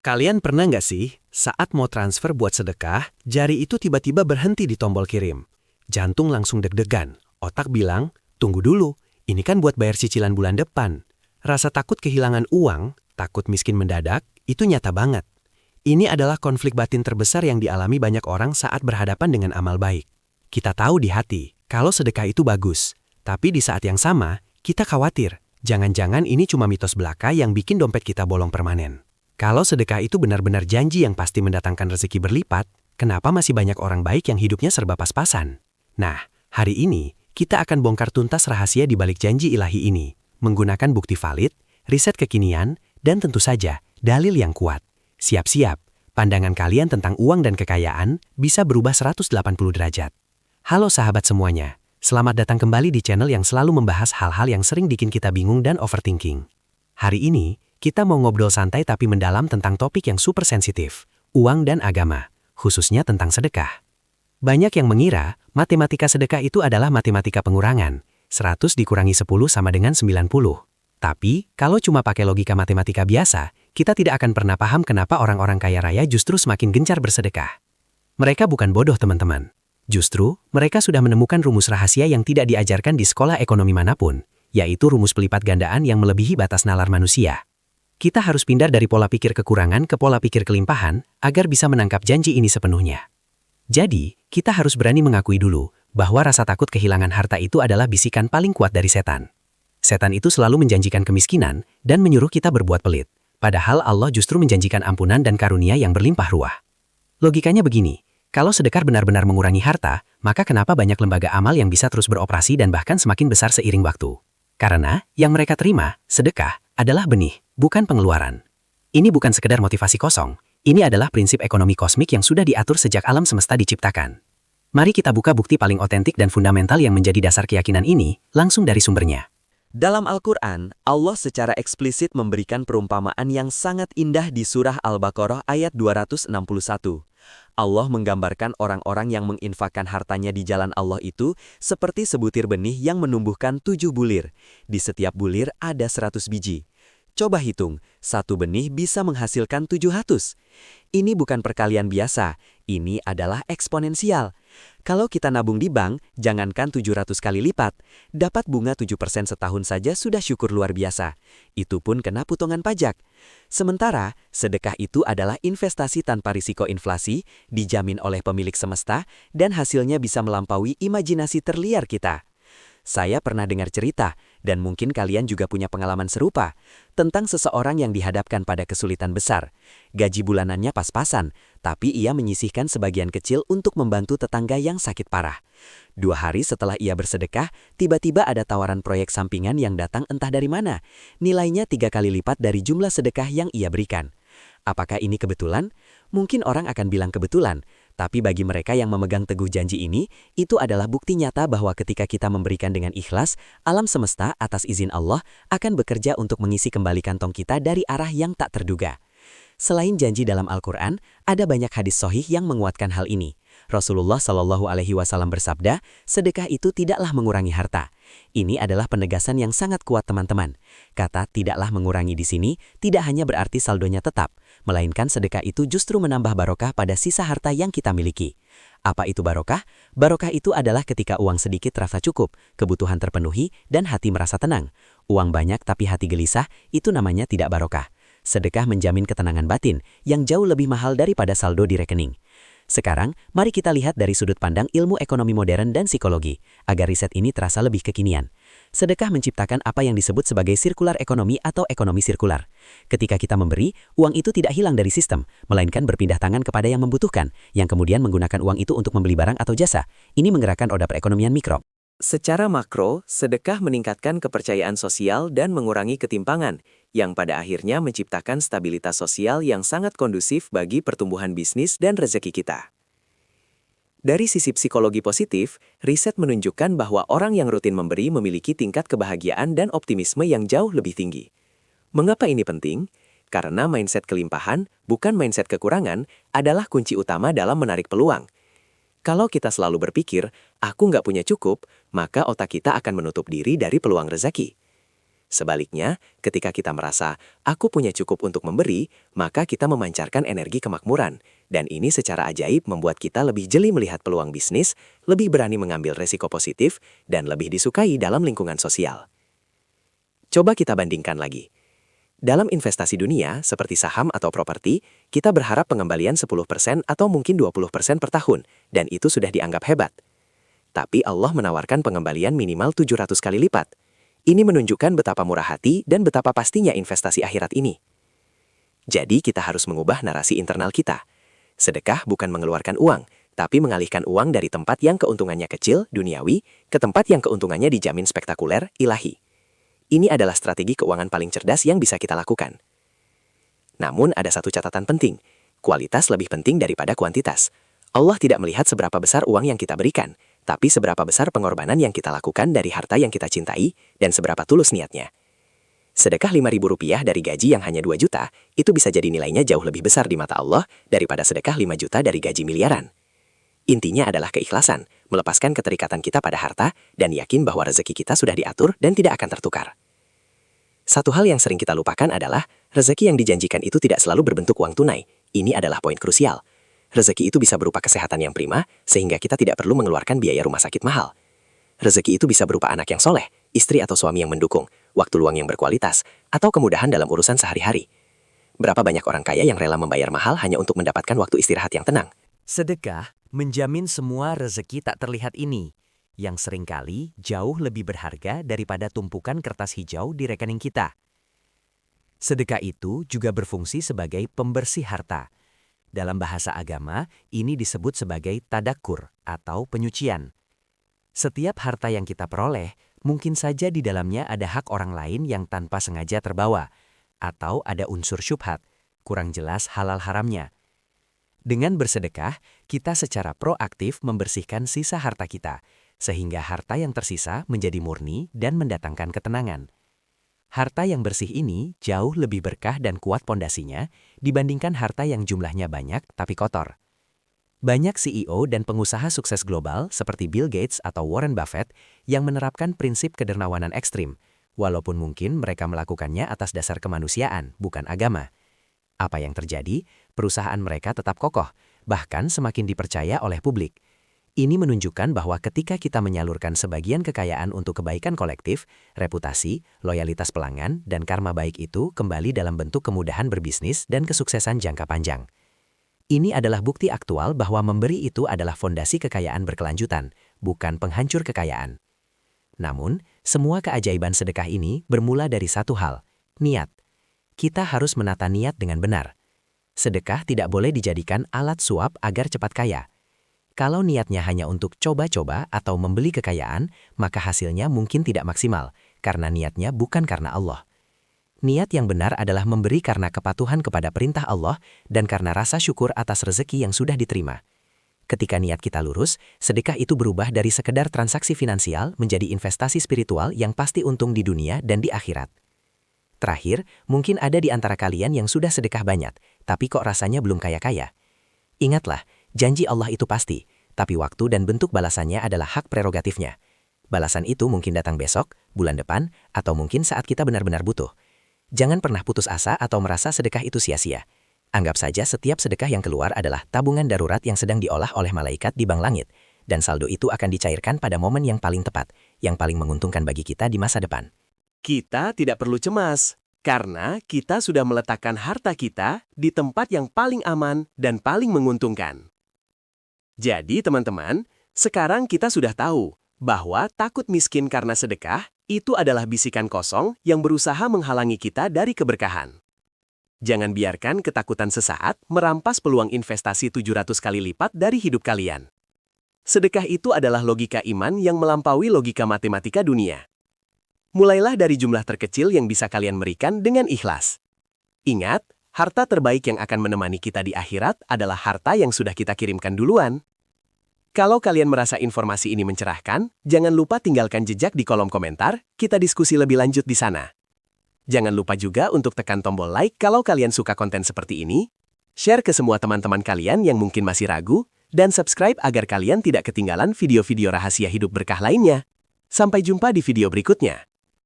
Kalian pernah nggak sih, saat mau transfer buat sedekah, jari itu tiba-tiba berhenti di tombol kirim? Jantung langsung deg-degan, otak bilang, tunggu dulu, ini kan buat bayar cicilan bulan depan. Rasa takut kehilangan uang, takut miskin mendadak, itu nyata banget. Ini adalah konflik batin terbesar yang dialami banyak orang saat berhadapan dengan amal baik. Kita tahu di hati, kalau sedekah itu bagus. Tapi di saat yang sama, kita khawatir, jangan-jangan ini cuma mitos belaka yang bikin dompet kita bolong permanen. Kalau sedekah itu benar-benar janji yang pasti mendatangkan rezeki berlipat, kenapa masih banyak orang baik yang hidupnya serba pas-pasan? Nah, hari ini, kita akan bongkar tuntas rahasia di balik janji ilahi ini, menggunakan bukti valid, riset kekinian, dan tentu saja, dalil yang kuat. Siap-siap, pandangan kalian tentang uang dan kekayaan bisa berubah 180 derajat. Halo sahabat semuanya, selamat datang kembali di channel yang selalu membahas hal-hal yang sering bikin kita bingung dan overthinking. Hari ini, kita mau ngobrol santai tapi mendalam tentang topik yang super sensitif, uang dan agama, khususnya tentang sedekah. Banyak yang mengira, matematika sedekah itu adalah matematika pengurangan, 100 dikurangi 10 sama dengan 90. Tapi, kalau cuma pakai logika matematika biasa, kita tidak akan pernah paham kenapa orang-orang kaya raya justru semakin gencar bersedekah. Mereka bukan bodoh teman-teman. Justru, mereka sudah menemukan rumus rahasia yang tidak diajarkan di sekolah ekonomi manapun, yaitu rumus pelipat gandaan yang melebihi batas nalar manusia. Kita harus pindah dari pola pikir kekurangan ke pola pikir kelimpahan agar bisa menangkap janji ini sepenuhnya. Jadi, kita harus berani mengakui dulu bahwa rasa takut kehilangan harta itu adalah bisikan paling kuat dari setan. Setan itu selalu menjanjikan kemiskinan dan menyuruh kita berbuat pelit, padahal Allah justru menjanjikan ampunan dan karunia yang berlimpah ruah. Logikanya begini, kalau sedekah benar-benar mengurangi harta, maka kenapa banyak lembaga amal yang bisa terus beroperasi dan bahkan semakin besar seiring waktu? Karena, yang mereka terima, sedekah, adalah benih, bukan pengeluaran. Ini bukan sekedar motivasi kosong, ini adalah prinsip ekonomi kosmik yang sudah diatur sejak alam semesta diciptakan. Mari kita buka bukti paling otentik dan fundamental yang menjadi dasar keyakinan ini, langsung dari sumbernya. Dalam Al-Quran, Allah secara eksplisit memberikan perumpamaan yang sangat indah di surah Al-Baqarah ayat 261. Allah menggambarkan orang-orang yang menginfakkan hartanya di jalan Allah itu seperti sebutir benih yang menumbuhkan 7 bulir. Di setiap bulir ada 100 biji. Coba hitung, satu benih bisa menghasilkan 700. Ini bukan perkalian biasa, ini adalah eksponensial. Kalau kita nabung di bank, jangankan 700 kali lipat, dapat bunga 7% setahun saja sudah syukur luar biasa. Itu pun kena potongan pajak. Sementara, sedekah itu adalah investasi tanpa risiko inflasi, dijamin oleh pemilik semesta, dan hasilnya bisa melampaui imajinasi terliar kita. Saya pernah dengar cerita, dan mungkin kalian juga punya pengalaman serupa, tentang seseorang yang dihadapkan pada kesulitan besar. Gaji bulanannya pas-pasan, tapi ia menyisihkan sebagian kecil untuk membantu tetangga yang sakit parah. 2 hari setelah ia bersedekah, tiba-tiba ada tawaran proyek sampingan yang datang entah dari mana. Nilainya 3 kali lipat dari jumlah sedekah yang ia berikan. Apakah ini kebetulan? Mungkin orang akan bilang kebetulan. Tapi bagi mereka yang memegang teguh janji ini, itu adalah bukti nyata bahwa ketika kita memberikan dengan ikhlas, alam semesta atas izin Allah akan bekerja untuk mengisi kembali kantong kita dari arah yang tak terduga. Selain janji dalam Al-Quran, ada banyak hadis sahih yang menguatkan hal ini. Rasulullah Shallallahu Alaihi Wasallam bersabda, sedekah itu tidaklah mengurangi harta. Ini adalah penegasan yang sangat kuat teman-teman. Kata tidaklah mengurangi di sini tidak hanya berarti saldonya tetap, melainkan sedekah itu justru menambah barokah pada sisa harta yang kita miliki. Apa itu barokah? Barokah itu adalah ketika uang sedikit terasa cukup, kebutuhan terpenuhi, dan hati merasa tenang. Uang banyak tapi hati gelisah, itu namanya tidak barokah. Sedekah menjamin ketenangan batin, yang jauh lebih mahal daripada saldo di rekening. Sekarang, mari kita lihat dari sudut pandang ilmu ekonomi modern dan psikologi, agar riset ini terasa lebih kekinian. Sedekah menciptakan apa yang disebut sebagai sirkular ekonomi atau ekonomi sirkular. Ketika kita memberi, uang itu tidak hilang dari sistem, melainkan berpindah tangan kepada yang membutuhkan, yang kemudian menggunakan uang itu untuk membeli barang atau jasa. Ini menggerakkan roda perekonomian mikro. Secara makro, sedekah meningkatkan kepercayaan sosial dan mengurangi ketimpangan, yang pada akhirnya menciptakan stabilitas sosial yang sangat kondusif bagi pertumbuhan bisnis dan rezeki kita. Dari sisi psikologi positif, riset menunjukkan bahwa orang yang rutin memberi memiliki tingkat kebahagiaan dan optimisme yang jauh lebih tinggi. Mengapa ini penting? Karena mindset kelimpahan, bukan mindset kekurangan, adalah kunci utama dalam menarik peluang. Kalau kita selalu berpikir, aku nggak punya cukup, maka otak kita akan menutup diri dari peluang rezeki. Sebaliknya, ketika kita merasa, aku punya cukup untuk memberi, maka kita memancarkan energi kemakmuran. Dan ini secara ajaib membuat kita lebih jeli melihat peluang bisnis, lebih berani mengambil resiko positif, dan lebih disukai dalam lingkungan sosial. Coba kita bandingkan lagi. Dalam investasi dunia, seperti saham atau properti, kita berharap pengembalian 10% atau mungkin 20% per tahun, dan itu sudah dianggap hebat. Tapi Allah menawarkan pengembalian minimal 700 kali lipat. Ini menunjukkan betapa murah hati dan betapa pastinya investasi akhirat ini. Jadi kita harus mengubah narasi internal kita. Sedekah bukan mengeluarkan uang, tapi mengalihkan uang dari tempat yang keuntungannya kecil, duniawi, ke tempat yang keuntungannya dijamin spektakuler, ilahi. Ini adalah strategi keuangan paling cerdas yang bisa kita lakukan. Namun ada satu catatan penting, kualitas lebih penting daripada kuantitas. Allah tidak melihat seberapa besar uang yang kita berikan, tapi seberapa besar pengorbanan yang kita lakukan dari harta yang kita cintai dan seberapa tulus niatnya. Sedekah Rp5.000 dari gaji yang hanya 2 juta, itu bisa jadi nilainya jauh lebih besar di mata Allah daripada sedekah 5 juta dari gaji miliaran. Intinya adalah keikhlasan, melepaskan keterikatan kita pada harta, dan yakin bahwa rezeki kita sudah diatur dan tidak akan tertukar. Satu hal yang sering kita lupakan adalah, rezeki yang dijanjikan itu tidak selalu berbentuk uang tunai. Ini adalah poin krusial. Rezeki itu bisa berupa kesehatan yang prima, sehingga kita tidak perlu mengeluarkan biaya rumah sakit mahal. Rezeki itu bisa berupa anak yang soleh, istri atau suami yang mendukung, waktu luang yang berkualitas, atau kemudahan dalam urusan sehari-hari. Berapa banyak orang kaya yang rela membayar mahal hanya untuk mendapatkan waktu istirahat yang tenang? Sedekah menjamin semua rezeki tak terlihat ini, yang seringkali jauh lebih berharga daripada tumpukan kertas hijau di rekening kita. Sedekah itu juga berfungsi sebagai pembersih harta. Dalam bahasa agama, ini disebut sebagai tadakur atau penyucian. Setiap harta yang kita peroleh, mungkin saja di dalamnya ada hak orang lain yang tanpa sengaja terbawa, atau ada unsur syubhat, kurang jelas halal haramnya. Dengan bersedekah, kita secara proaktif membersihkan sisa harta kita, sehingga harta yang tersisa menjadi murni dan mendatangkan ketenangan. Harta yang bersih ini jauh lebih berkah dan kuat pondasinya dibandingkan harta yang jumlahnya banyak tapi kotor. Banyak CEO dan pengusaha sukses global seperti Bill Gates atau Warren Buffett yang menerapkan prinsip kedermawanan ekstrim, walaupun mungkin mereka melakukannya atas dasar kemanusiaan, bukan agama. Apa yang terjadi? Perusahaan mereka tetap kokoh, bahkan semakin dipercaya oleh publik. Ini menunjukkan bahwa ketika kita menyalurkan sebagian kekayaan untuk kebaikan kolektif, reputasi, loyalitas pelanggan, dan karma baik itu kembali dalam bentuk kemudahan berbisnis dan kesuksesan jangka panjang. Ini adalah bukti aktual bahwa memberi itu adalah fondasi kekayaan berkelanjutan, bukan penghancur kekayaan. Namun, semua keajaiban sedekah ini bermula dari satu hal, niat. Kita harus menata niat dengan benar. Sedekah tidak boleh dijadikan alat suap agar cepat kaya. Kalau niatnya hanya untuk coba-coba atau membeli kekayaan, maka hasilnya mungkin tidak maksimal, karena niatnya bukan karena Allah. Niat yang benar adalah memberi karena kepatuhan kepada perintah Allah dan karena rasa syukur atas rezeki yang sudah diterima. Ketika niat kita lurus, sedekah itu berubah dari sekedar transaksi finansial menjadi investasi spiritual yang pasti untung di dunia dan di akhirat. Terakhir, mungkin ada di antara kalian yang sudah sedekah banyak, tapi kok rasanya belum kaya-kaya. Ingatlah, janji Allah itu pasti, tapi waktu dan bentuk balasannya adalah hak prerogatifnya. Balasan itu mungkin datang besok, bulan depan, atau mungkin saat kita benar-benar butuh. Jangan pernah putus asa atau merasa sedekah itu sia-sia. Anggap saja setiap sedekah yang keluar adalah tabungan darurat yang sedang diolah oleh malaikat di bank langit, dan saldo itu akan dicairkan pada momen yang paling tepat, yang paling menguntungkan bagi kita di masa depan. Kita tidak perlu cemas, karena kita sudah meletakkan harta kita di tempat yang paling aman dan paling menguntungkan. Jadi teman-teman, sekarang kita sudah tahu bahwa takut miskin karena sedekah itu adalah bisikan kosong yang berusaha menghalangi kita dari keberkahan. Jangan biarkan ketakutan sesaat merampas peluang investasi 700 kali lipat dari hidup kalian. Sedekah itu adalah logika iman yang melampaui logika matematika dunia. Mulailah dari jumlah terkecil yang bisa kalian berikan dengan ikhlas. Ingat, harta terbaik yang akan menemani kita di akhirat adalah harta yang sudah kita kirimkan duluan. Kalau kalian merasa informasi ini mencerahkan, jangan lupa tinggalkan jejak di kolom komentar, kita diskusi lebih lanjut di sana. Jangan lupa juga untuk tekan tombol like kalau kalian suka konten seperti ini, share ke semua teman-teman kalian yang mungkin masih ragu, dan subscribe agar kalian tidak ketinggalan video-video rahasia hidup berkah lainnya. Sampai jumpa di video berikutnya.